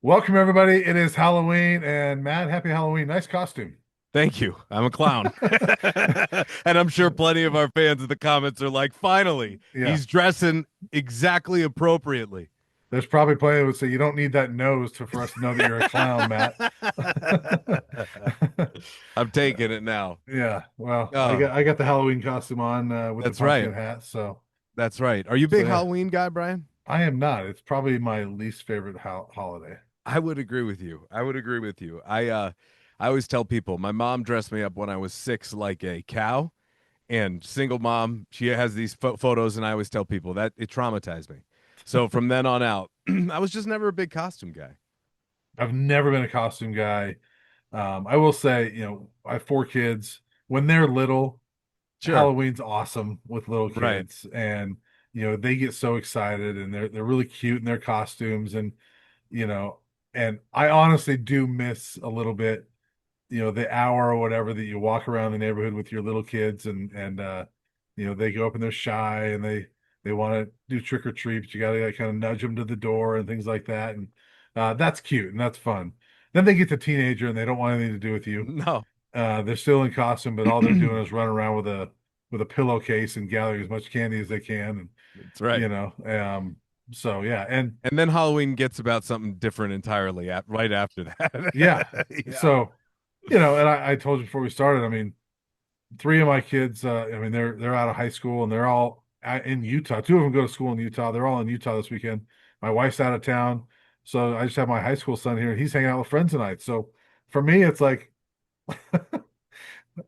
Welcome, everybody. It is Halloween, and Matt, happy Halloween. Nice costume. Thank you. I'm a clown. And I'm sure plenty of our fans in the comments are like, finally, Yeah, he's dressing exactly appropriately. there's probably plenty that would say you don't need that nose for us to know that you're a clown, Matt. I'm taking it now. Yeah, well, I Oh, got I got the Halloween costume on with the that's right. pumpkin hat, so That's right. Are you a so big yeah. Halloween guy, Brian? I am not. It's probably my least favorite holiday. I would agree with you. I would agree with you. I always tell people my mom dressed me up when I was 6 like a cow, and single mom, she has these photos, and I always tell people that it traumatized me. So from then on out, I was just never a big costume guy. I've never been a costume guy. I will say, I have four kids. When they're little, Sure. Halloween's awesome with little Right. kids, and they get so excited, and they're really cute in their costumes, and you know and I honestly do miss a little bit, the hour or whatever that you walk around the neighborhood with your little kids, and they go up and they're shy, and they want to do trick or treat, but you got to kind of nudge them to the door and things like that, and that's cute and that's fun. Then they get to teenager and they don't want anything to do with you. No. They're still in costume, but all they're doing is run around with a pillowcase and gathering as much candy as they can, and That's right. you know, um, so yeah, and And then Halloween gets about something different entirely at right after yeah, that. Yeah. so and I told you before we started. I mean, three of my kids, I mean, they're out of high school and they're all in Utah. Two of them go to school in Utah. They're all in Utah this weekend. My wife's out of town, so I just have my high school son here. He's hanging out with friends tonight. So for me, it's like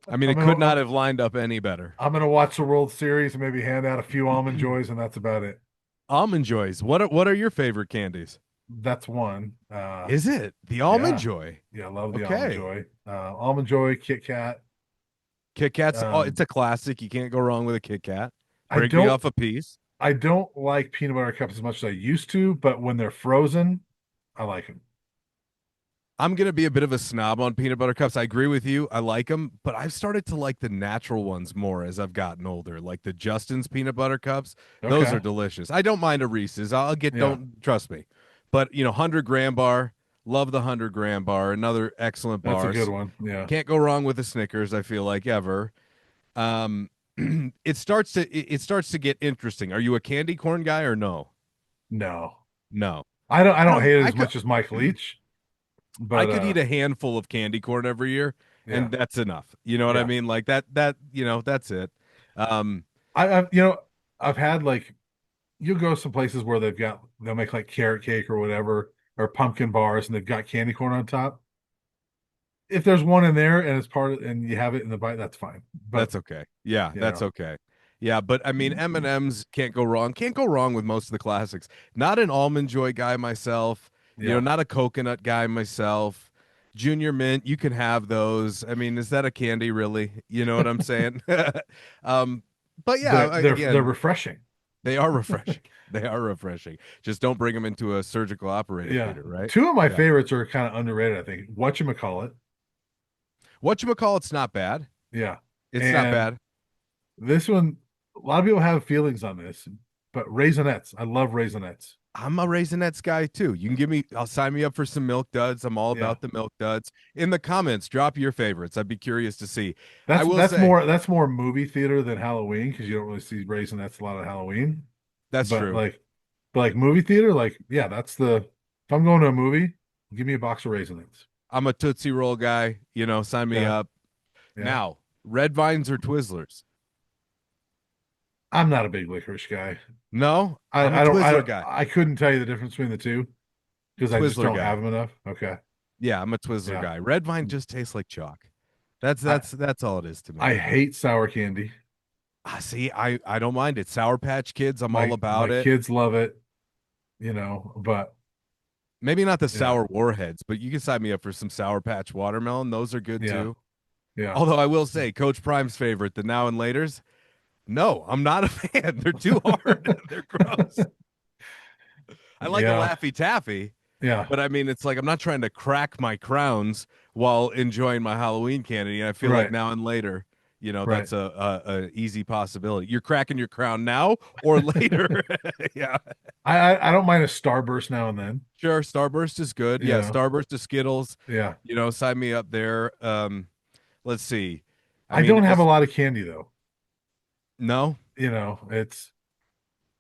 I mean, I'm it gonna could not have lined up any better. I'm gonna watch the World Series and maybe hand out a few almond joys, and that's about it. Almond Joys. What are your favorite candies? That's one. Is it the Almond Yeah, Joy? yeah, I love the almond Okay. joy. Almond joy, Kit Kat. Kit Kats. Oh, it's Um, a classic. You can't go wrong with a Kit Kat. I Break me don't off a piece. I don't like peanut butter cups as much as I used to, but when they're frozen, I like them. I'm gonna be a bit of a snob on peanut butter cups. I agree with you. I like them, but I've started to like the natural ones more as I've gotten older. Like the Justin's peanut butter cups. Those are Okay. delicious. I don't mind a Reese's. I'll get. Yeah, Don't trust me. But 100 gram bar. Love the 100 gram bar. Another excellent that's a good bars. one. Yeah. Can't go wrong with a Snickers. I feel like ever. Um, it starts to get interesting. Are you a candy corn guy or no? No. No. I don't hate it I as could. much as Mike Leach, I but could eat a handful of candy corn every year, yeah. and that's enough. You know what I Yeah. mean? Like that's it. Um, I've I've had like you go some places where they'll make like carrot cake or whatever or pumpkin bars and they've got candy corn on top. If there's one in there and it's part of and you have it in the bite, that's fine. But that's okay. Yeah, you that's know, okay. Yeah, but I mean M&Ms can't go wrong. Can't go wrong with most of the classics. Not an almond joy guy myself. yeah. Not a coconut guy myself. Junior mint, you can have those. I mean, is that a candy really? You know what I'm saying? um, but But yeah, they're again, refreshing. they are refreshing. They are refreshing. Just don't bring them into a surgical operating Yeah. theater, right? Two of my Yeah. favorites are kind of underrated, I think. Whatchamacallit. Whatchamacallit's not bad. Yeah. It's not And bad. this one, a lot of people have feelings on this, but Raisinets. I love Raisinets. I'm a Raisinets guy too. You can I'll sign me up for some milk duds. I'm all Yeah. about the milk duds. In the comments, drop your favorites. I'd be curious to see. I That's will that's say, more that's more movie theater than Halloween because you don't really see Raisinets a lot of Halloween. that's But true. like movie theater, like yeah, that's the if I'm going to a movie, give me a box of Raisinets. I'm a Tootsie Roll guy. Sign me Okay. up. Yeah. Now, Red Vines or Twizzlers? I'm not a big licorice guy. No, I'm a I don't Twizzler guy. I couldn't tell you the difference between the two because I just Twizzler don't guy. have them enough. Okay. Yeah, I'm a Twizzler Yeah. guy. Red Vine just tastes like chalk. That's I that's that's all it is to me. I hate sour candy. See, I don't mind it. Sour Patch Kids, I'm all My about it. kids love it, but Maybe not the yeah. sour warheads, but you can sign me up for some Sour Patch Watermelon. Those are good Yeah. too. Yeah. Although I will say, Coach Prime's favorite, the Now and Laters. No, I'm not a fan. They're too hard. They're gross. I like a Yeah. Laffy Taffy, Yeah. but I mean, it's like I'm not trying to crack my crowns while enjoying my Halloween candy. And I feel like Right. Now and Later, Right. that's a easy possibility. You're cracking your crown now or later. Yeah. I don't mind a starburst now and then. Sure, Starburst is good. You Yeah, know. Starburst to Skittles. Yeah. Sign me up there. Let's see. I I mean, don't have a lot of candy though. no. It's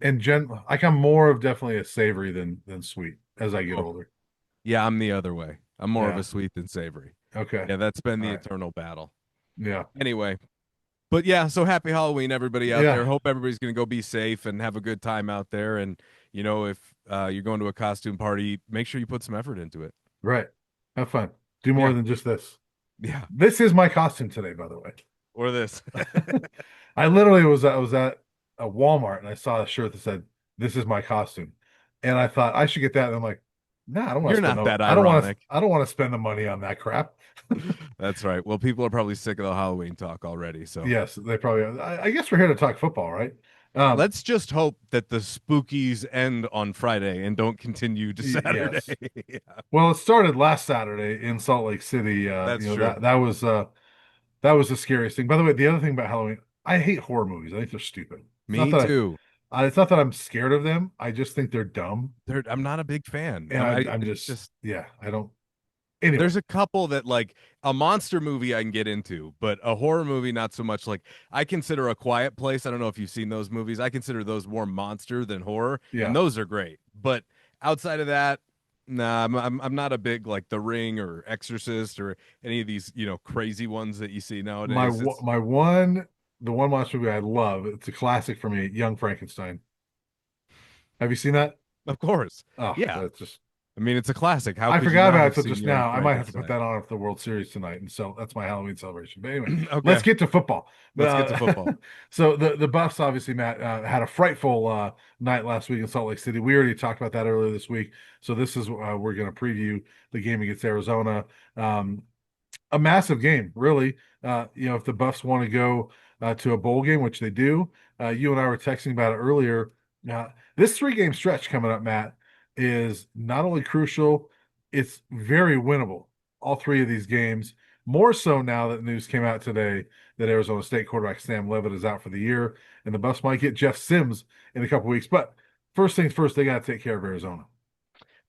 in like I'm more of definitely a savory than sweet as I get Oh, older. yeah, I'm the other way. I'm more of Yeah. a sweet than savory. Okay. Yeah, that's been All the right. eternal battle. Yeah. Anyway, but yeah, so happy Halloween, everybody out Yeah. there. Hope everybody's going to go be safe and have a good time out there. And, if you're going to a costume party, make sure you put some effort into it. Right. Have fun. Do more Yeah. than just this. Yeah. This is my costume today, by the way. Or this. I literally was at a Walmart and I saw a shirt that said, "This is my costume," and I thought I should get that. And I'm like, "Nah, I don't want to You're spend not the that I don't want to ironic. I don't want to spend the money on that crap." That's right. Well, people are probably sick of the Halloween talk already. So Yes, they probably are. I guess we're here to talk football, right? Um, let's just hope that the spookies end on Friday and don't continue to Saturday. yes. Yeah, Well, it started last Saturday in Salt Lake City. that's true. That was the scariest thing. By the way, the other thing about Halloween, I hate horror movies. I think they're stupid. Me too. It's not that I'm scared of them. I just think they're dumb, I'm not a big fan. and I'm It's just just yeah. I don't. Anyway, there's a couple that like a monster movie I can get into, but a horror movie not so much. Like I consider A Quiet Place. I don't know if you've seen those movies. I consider those more monster than horror, and yeah, those are great. But outside of that, nah, I'm not a big like The Ring or Exorcist or any of these crazy ones that you see nowadays. It's my one the one monster movie I love. It's a classic for me. Young Frankenstein. Have you seen that? of course, Oh, yeah. that's just I mean, it's a classic. How I could you forgot not about it have till seen just Young now. I might have to put Frankenstein? that on for the World Series tonight, and so that's my Halloween celebration. But anyway, let's Okay, get to football. let's get to football. So the Buffs obviously, Matt, had a frightful night last week in Salt Lake City. We already talked about that earlier this week. So this is we're going to preview the game against Arizona. Um, a massive game, really. If the Buffs want to go to a bowl game, which they do, you and I were texting about it earlier. This 3 game stretch coming up, Matt, is not only crucial, it's very winnable. All 3 of these games, more so now that news came out today that Arizona State quarterback Sam Levitt is out for the year, and the Buffs might get Jeff Sims in a couple weeks. But first things first, they got to take care of Arizona.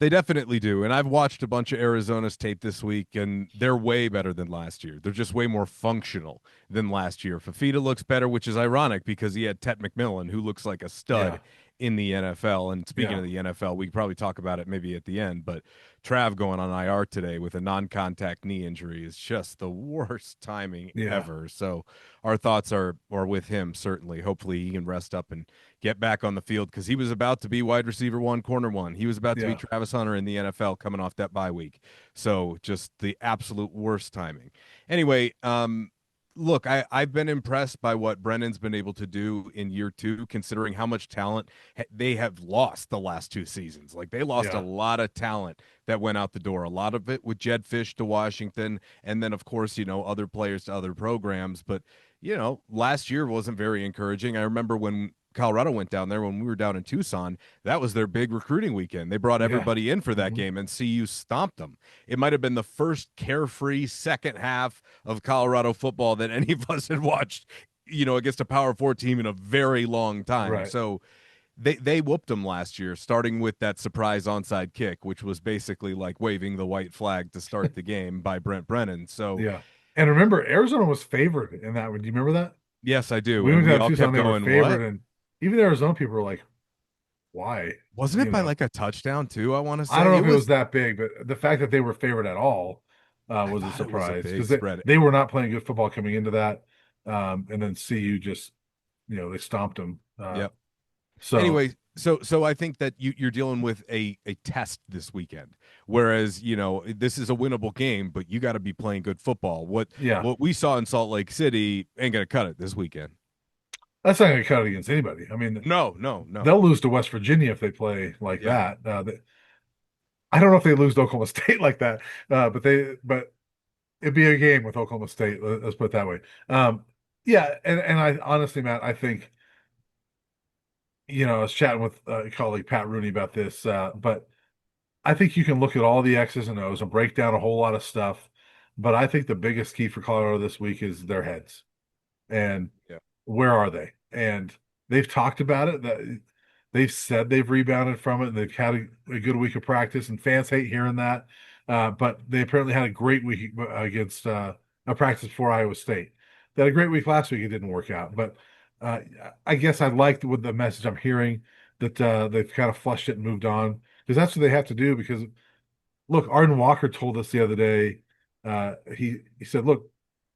They definitely do. And I've watched a bunch of Arizona's tape this week, and they're way better than last year. They're just way more functional than last year. Fafita looks better, which is ironic because he had Tet McMillan, who looks like a Yeah, stud in the NFL. And speaking yeah, of the NFL, we could probably talk about it maybe at the end, but Trav going on IR today with a non-contact knee injury is just the worst timing yeah, ever. So our thoughts are with him, certainly. Hopefully he can rest up and get back on the field because he was about to be wide receiver one, corner one. He was about to be yeah, Travis Hunter in the NFL coming off that bye week. So just the absolute worst timing. Anyway, look, I've been impressed by what Brennan's been able to do in year 2, considering how much talent they have lost the last 2 seasons. Like they lost a yeah, lot of talent that went out the door. A lot of it with Jed Fish to Washington, and then of course other players to other programs. But last year wasn't very encouraging. I remember when Colorado went down there when we were down in Tucson, that was their big recruiting weekend. They brought yeah. everybody in for that Hmm. game and CU stomped them. It might have been the first carefree second half of Colorado football that any of us had watched, against a Power 4 team in a very long time. Right. So they whooped them last year, starting with that surprise onside kick, which was basically like waving the white flag to start the game by Brent Brennan. So Yeah. And remember, Arizona was favored in that one. Do you remember that? yes, I do. We And went we down to all Tucson, kept they were going, what? favored, and even the Arizona people were like, why? Wasn't it You by know, like a touchdown too? I want to I don't say know it if it was was. that big, but the fact that they were favored at all I was a thought it was a surprise big because spread. they were not playing good football coming into that. And then CU just, they stomped them. Yep. So, Anyway, so I think that you're dealing with a test this weekend, whereas this is a winnable game, but you got to be playing good football. What yeah, what we saw in Salt Lake City ain't gonna cut it this weekend. that's not going to cut it against anybody. I mean, No, no, no. they'll lose to West Virginia if they play like Yeah. that. I don't know if they lose to Oklahoma State like that, but it'd be a game with Oklahoma State. Let's put it that way. Yeah, and I honestly, Matt, I think I was chatting with a colleague Pat Rooney about this, but I think you can look at all the X's and O's and break down a whole lot of stuff. But I think the biggest key for Colorado this week is their heads. And Yeah. where are they? And they've talked about it. That they've said they've rebounded from it and they've had a good week of practice. And fans hate hearing that, but they apparently had a great week against a practice before Iowa State. They had a great week last week. It didn't work out, but uh, I guess I liked with the message I'm hearing that they've kind of flushed it and moved on because that's what they have to do. Because look, Arden Walker told us the other day. He said, "Look,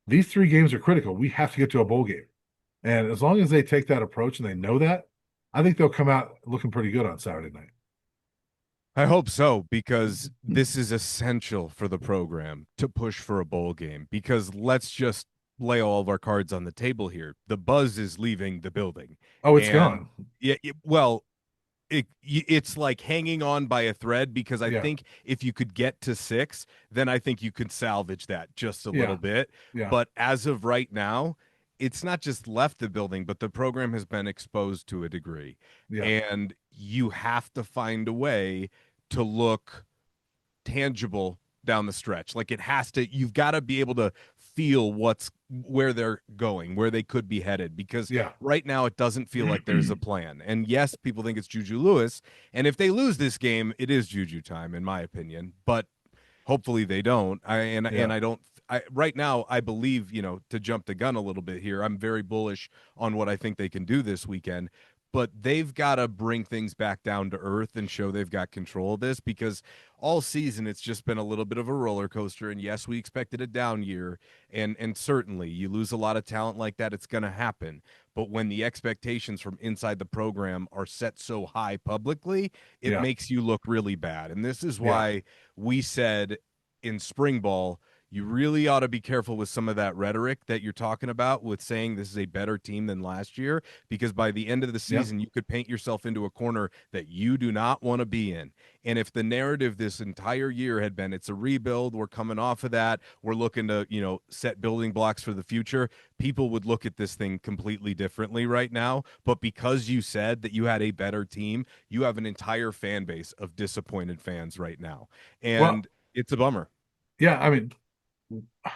these 3 games are critical. We have to get to a bowl game." And as long as they take that approach and they know that, I think they'll come out looking pretty good on Saturday night. I hope so, because this is essential for the program to push for a bowl game. Because let's just lay all of our cards on the table here. The buzz is leaving the building. Oh, it's And gone. yeah, well, it's like hanging on by a thread, because I Yeah, think if you could get to 6, then I think you could salvage that just a little yeah, bit. yeah, But as of right now, it's not just left the building, but the program has been exposed to a degree. yeah, And you have to find a way to look tangible down the stretch. Like, it has to, you've got to be able to feel where they're going, where they could be headed, because yeah, right now it doesn't feel like there's a plan. And yes, people think it's Juju Lewis, and if they lose this game, it is Juju time in my opinion, but hopefully they don't. And yeah, I don't, I right now I believe, to jump the gun a little bit here, I'm very bullish on what I think they can do this weekend. But they've got to bring things back down to earth and show they've got control of this, because all season it's just been a little bit of a roller coaster. And yes, we expected a down year, and certainly you lose a lot of talent like that, it's going to happen. But when the expectations from inside the program are set so high publicly, it yeah, makes you look really bad. And this is yeah, why we said in spring ball, you really ought to be careful with some of that rhetoric that you're talking about, with saying this is a better team than last year, because by the end of the yeah. season, you could paint yourself into a corner that you do not want to be in. And if the narrative this entire year had been it's a rebuild, we're coming off of that, we're looking to, set building blocks for the future, people would look at this thing completely differently right now. But because you said that you had a better team, you have an entire fan base of disappointed fans right now. Well, And it's a bummer. yeah, I mean,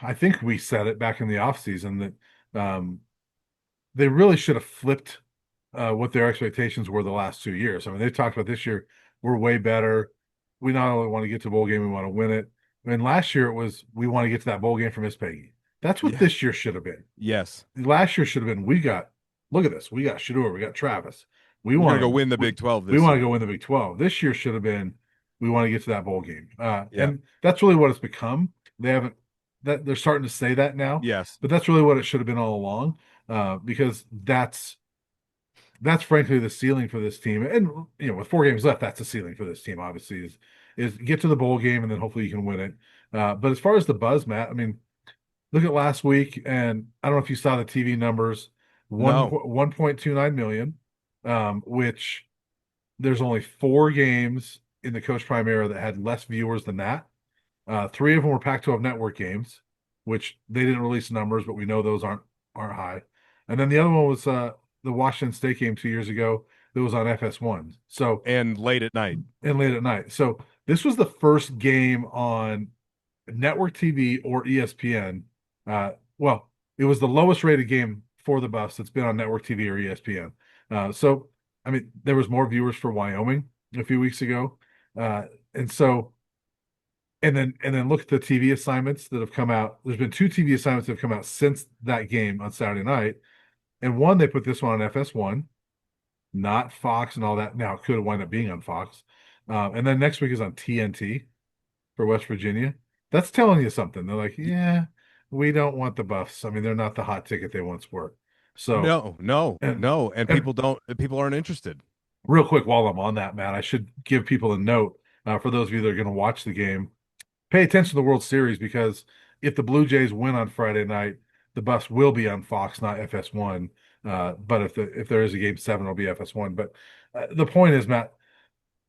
I think we said it back in the offseason that they really should have flipped what their expectations were the last 2 years. I mean, they talked about this year, we're way better. We not only want to get to the bowl game, we want to win it. And last year it was we want to get to that bowl game for Miss Peggy. That's what Yeah. this year should have been. Yes. Last year should have been look at this, we got Shador, we got Travis. We We're gonna go want win the to Big 12 we this want to year. go win the Big 12. This year should have been we want to get to that bowl game. Yeah. And that's really what it's become. They haven't that they're starting to say that now, Yes. but that's really what it should have been all along. Because that's frankly the ceiling for this team. And with 4 games left, that's the ceiling for this team. Obviously, is get to the bowl game and then hopefully you can win it. But as far as the buzz, Matt, I mean, look at last week, and I don't know if you saw the TV numbers, No. 1.29 million, which there's only 4 games in the Coach Prime era that had less viewers than that. 3 of them were Pac-12 network games, which they didn't release numbers, but we know those aren't high. And then the other one was the Washington State game 2 years ago that was on FS1. So And late at night. and late at night. So this was the first game on network TV or ESPN. Well, it was the lowest rated game for the Buffs that's been on network TV or ESPN. So I mean, there was more viewers for Wyoming a few weeks ago, and so and then look at the TV assignments that have come out. There's been 2 TV assignments that have come out since that game on Saturday night, and one they put this one on FS1, not Fox and all that. Now it could wind up being on Fox, and then next week is on TNT for West Virginia. That's telling you something. They're like, yeah, we don't want the Buffs. I mean, they're not the hot ticket they once were. So, No, no, and no. And and people aren't interested. real quick, while I'm on that, Matt, I should give people a note for those of you that are going to watch the game. Pay attention to the World Series because if the Blue Jays win on Friday night, the Buffs will be on Fox, not FS1. But if there is a game 7, it'll be FS1. But the point is, Matt,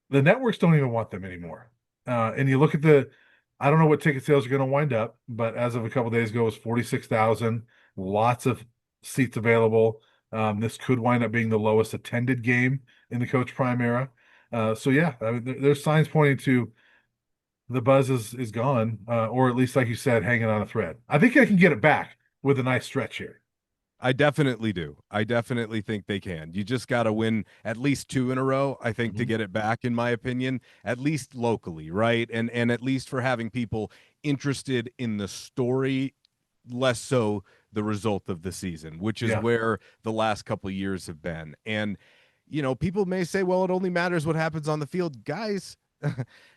the networks don't even want them anymore. And you look at I don't know what ticket sales are going to wind up, but as of a couple of days ago, it was 46,000. Lots of seats available. This could wind up being the lowest attended game in the Coach Prime era. So yeah, I mean, there's signs pointing to the buzz is gone, or at least, like you said, hanging on a thread. I think I can get it back with a nice stretch here. I definitely do. I definitely think they can. You just got to win at least two in a row, I think, to Mhm. get it back, in my opinion, at least locally, right? And at least for having people interested in the story, less so the result of the season, which is Yeah, where the last couple of years have been. And people may say, well, it only matters what happens on the field. Guys,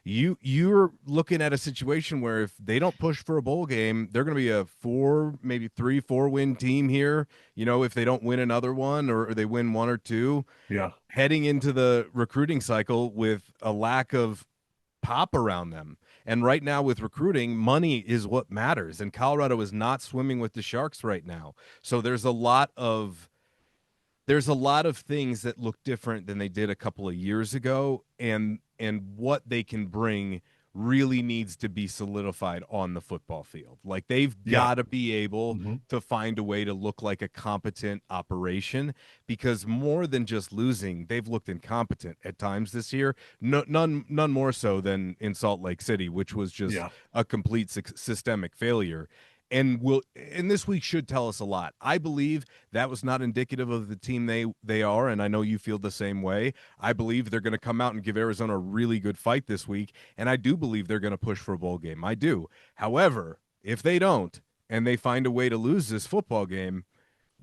you're looking at a situation where if they don't push for a bowl game, they're going to be a four, maybe three, four-win team here. If they don't win another one, or they win one or two, yeah, heading into the recruiting cycle with a lack of pop around them. And right now with recruiting, money is what matters. And Colorado is not swimming with the sharks right now. So there's a lot of things that look different than they did a couple of years ago, and what they can bring really needs to be solidified on the football field. Like, they've yeah. got to be able Hmm. to find a way to look like a competent operation, because more than just losing, they've looked incompetent at times this year. No, none more so than in Salt Lake City, which was just Yeah, a complete systemic failure. And this week should tell us a lot. I believe that was not indicative of the team they are, and I know you feel the same way. I believe they're going to come out and give Arizona a really good fight this week, and I do believe they're going to push for a bowl game. I do. However, if they don't and they find a way to lose this football game,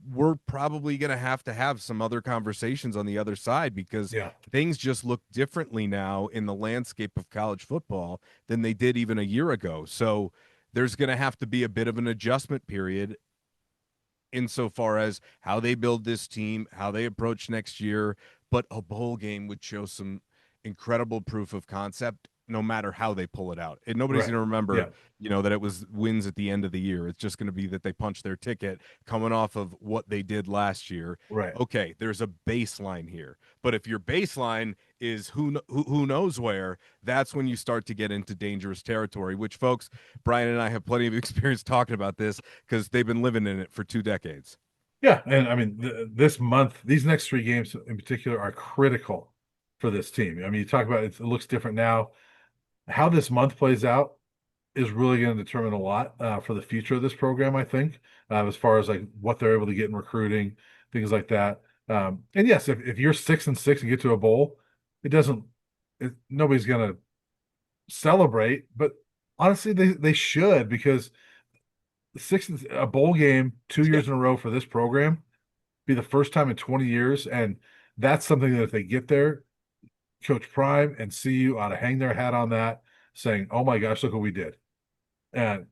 we're probably going to have some other conversations on the other side, because yeah, things just look differently now in the landscape of college football than they did even a year ago. So there's going to have to be a bit of an adjustment period insofar as how they build this team, how they approach next year. But a bowl game would show some incredible proof of concept, no matter how they pull it out. And nobody's going right. to remember, Yeah, that it was wins at the end of the year. It's just going to be that they punched their ticket coming off of what they did last year. right. Okay, there's a baseline here. But if your baseline is who knows where, that's when you start to get into dangerous territory, which, folks, Brian and I have plenty of experience talking about this, because they've been living in it for 2 decades. Yeah, and I mean, this month, these next three games in particular are critical for this team. I mean, you talk about it looks different now. How this month plays out is really going to determine a lot for the future of this program, I think, as far as like what they're able to get in recruiting, things like that. And yes, if you're 6-6 and get to a bowl, it doesn't, nobody's going to celebrate, but honestly, they should, because a bowl game 2 years in a row for this program be the first time in 20 years. And that's something that if they get there, Coach Prime and CU ought to hang their hat on that, saying, oh my gosh, look what we did. And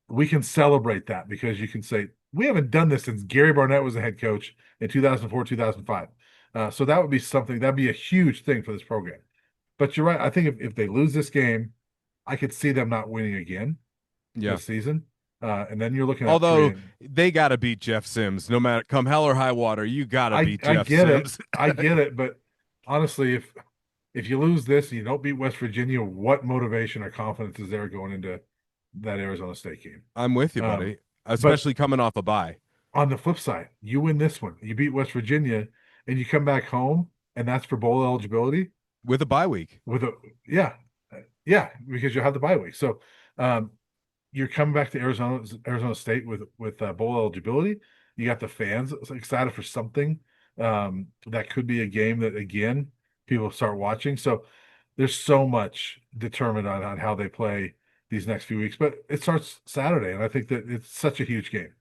we can celebrate that, because you can say, we haven't done this since Gary Barnett was the head coach in 2004, 2005. So that would be something, that'd be a huge thing for this program. But you're right. I think if they lose this game, I could see them not winning again Yeah. this season. And then you're looking at three. Although And they got to beat Jeff Sims, no matter come hell or high water, you got to beat I Jeff get it. Sims. I get it. But honestly, if you lose this and you don't beat West Virginia, what motivation or confidence is there going into that Arizona State game? I'm with you, Um, buddy. but Especially coming off a bye on the flip side, you win this one, you beat West Virginia, and you come back home, and that's for bowl eligibility with a bye week. with a yeah, yeah, because you'll have the bye week. So um, you're coming back to Arizona State with bowl eligibility. You got the fans excited for something that could be a game that again people start watching. So there's so much determined on how they play these next few weeks, but it starts Saturday, and I think that it's such a huge game.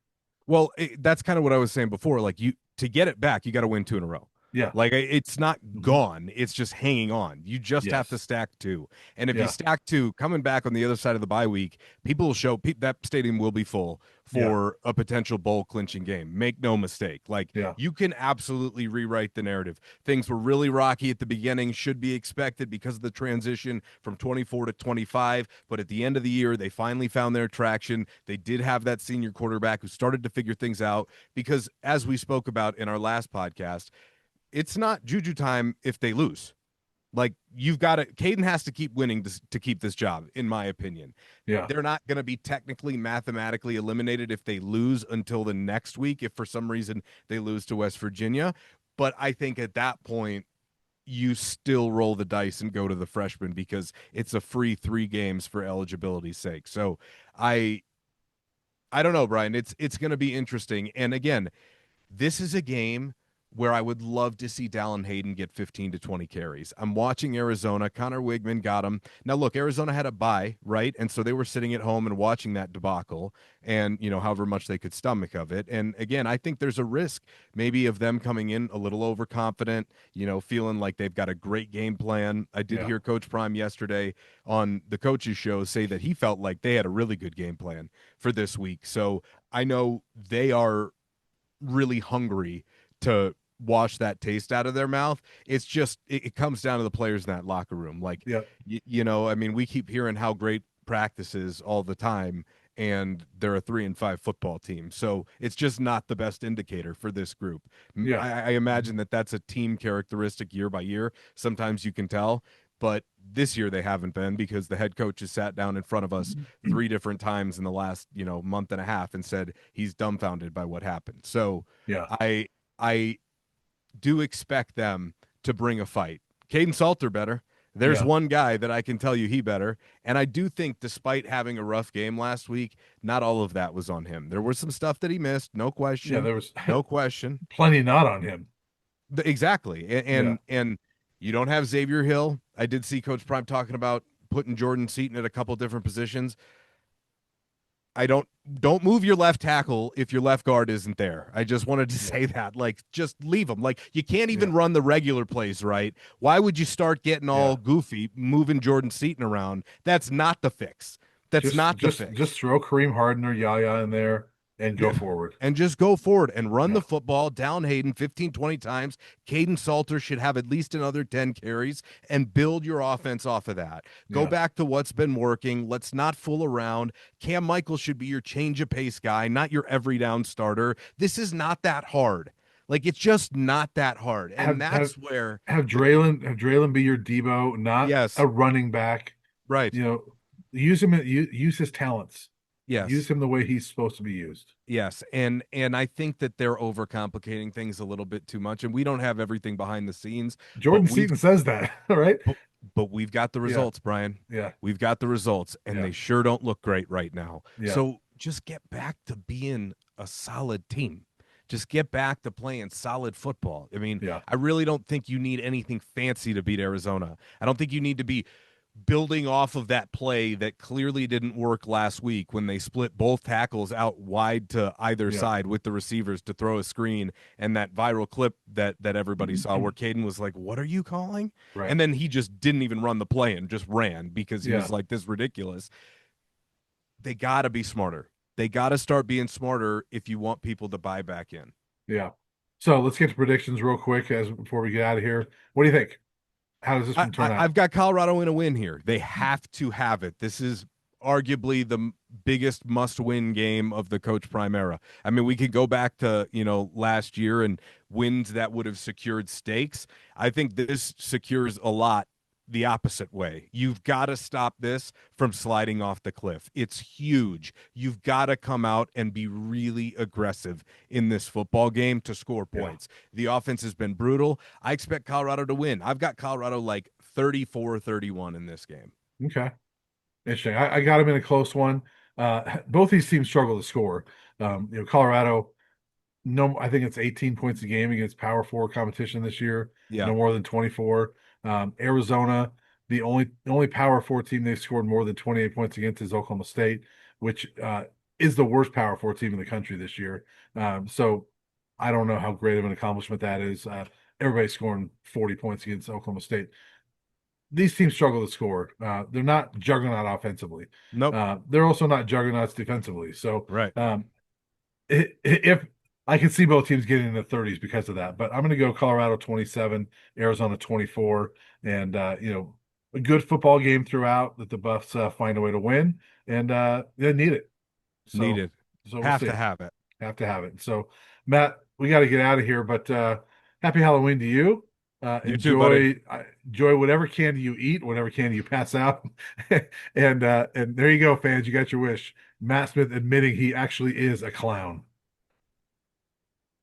Well, that's kind of what I was saying before. Like, to get it back, you got to win two in a row. Yeah. Like, it's not Hmm. gone. It's just hanging on. You just have to Yes. stack two. And if you Yeah. stack two, coming back on the other side of the bye week, people will show that stadium will be full Yeah. for a potential bowl clinching game. Make no mistake. Like, Yeah. you can absolutely rewrite the narrative. Things were really rocky at the beginning, should be expected because of the transition from 24 to 25. But at the end of the year, they finally found their traction. They did have that senior quarterback who started to figure things out, because, as we spoke about in our last podcast, it's not juju time if they lose. Like, you've got to, Caden has to keep winning to keep this job, in my opinion. Yeah. They're not going to be technically, mathematically eliminated if they lose until the next week, if for some reason they lose to West Virginia. But I think at that point, you still roll the dice and go to the freshman, because it's a free 3 games for eligibility's sake. So I don't know, Brian. It's going to be interesting. And again, This is a game where I would love to see Dallin Hayden get 15 to 20 carries. I'm watching Arizona. Connor Wigman got him. Now, look, Arizona had a bye, right? And so they were sitting at home and watching that debacle and, however much they could stomach of it. And again, I think there's a risk maybe of them coming in a little overconfident, feeling like they've got a great game plan. I did Yeah. hear Coach Prime yesterday on the coaches show say that he felt like they had a really good game plan for this week. So I know they are really hungry to wash that taste out of their mouth. It's just it comes down to the players in that locker room. Like, Yeah. I mean, we keep hearing how great practice is all the time, and they're a 3-5 football team. So it's just not the best indicator for this group. Yeah. I imagine that that's a team characteristic year by year. Sometimes you can tell, but this year they haven't been because the head coach has sat down in front of us three different times in the last month and a half and said he's dumbfounded by what happened. So Yeah. I do expect them to bring a fight. Caden Salter better. There's Yeah. one guy that I can tell you he better. And I do think, despite having a rough game last week, not all of that was on him. There was some stuff that he missed, no Yeah. question, There was no question. plenty not on him. Exactly. And, Yeah. and you don't have Xavier Hill. I did see Coach Prime talking about putting Jordan Seaton at a couple different positions. I don't move your left tackle if your left guard isn't there. I just wanted to Yeah. say that. Like, just leave them. Like, you can't Yeah. even run the regular plays right. Why would you start getting Yeah. all goofy, moving Jordan Seaton around? That's not the fix. That's Just not the just fix. just throw Kareem Harden or Yaya in there and go forward. And just go forward and run Yeah. the football down Hayden 15, 20 times. Caden Salter should have at least another 10 carries and build your offense off of that. Go Yeah. back to what's been working. Let's not fool around. Cam Michael should be your change of pace guy, not your every down starter. This is not that hard. Like, it's just not that hard. And Have have that's where have the Draylon be your Debo, not a yes, running back. right. You know, use his talents. Yes. Use him the way he's supposed to be used. Yes, and I think that they're overcomplicating things a little bit too much, and we don't have everything behind the scenes, Jordan but we've Seaton says that, right? but, but we've got the Yeah. results, Brian. Yeah. We've got the results, and Yeah. they sure don't look great right now. Yeah. So just get back to being a solid team. Just get back to playing solid football. I mean, Yeah. I really don't think you need anything fancy to beat Arizona. I don't think you need to be building off of that play that clearly didn't work last week when they split both tackles out wide to either Yeah. side with the receivers to throw a screen, and that viral clip that everybody saw where Caden was like, "What are you calling?" Right. And then he just didn't even run the play and just ran because he Yeah. was like, "This is ridiculous." They got to be smarter. They got to start being smarter if you want people to buy back in. Yeah. So let's get to predictions real quick as before we get out of here. What do you think? How does this one turn I've out? got Colorado in a win here. They have to have it. This is arguably the biggest must-win game of the Coach Prime era. I mean, we could go back to last year and wins that would have secured stakes. I think this secures a lot the opposite way. You've got to stop this from sliding off the cliff. It's huge. You've got to come out and be really aggressive in this football game to score Yeah. points. The offense has been brutal. I expect Colorado to win. I've got Colorado like 34-31 in this game. Okay. Interesting. I got him in a close one. Both these teams struggle to score. Colorado, no, I think it's 18 points a game against Power Four competition this year. Yeah. No more than 24. Arizona, the only Power Four team they've scored more than 28 points against is Oklahoma State, which is the worst Power Four team in the country this year. So I don't know how great of an accomplishment that is. Everybody's scoring 40 points against Oklahoma State. These teams struggle to score. They're not juggernaut offensively. Nope. They're also not juggernauts defensively. So Right. if I can see both teams getting in the 30s because of that, but I'm going to go Colorado 27, Arizona 24, and a good football game throughout that the Buffs find a way to win, and they need it. So, Needed. so we'll Have see. to have it. Have to have it. So, Matt, we got to get out of here, but happy Halloween to you. You too, buddy. Enjoy whatever candy you eat, whatever candy you pass out, and there you go, fans. You got your wish. Matt Smith admitting he actually is a clown.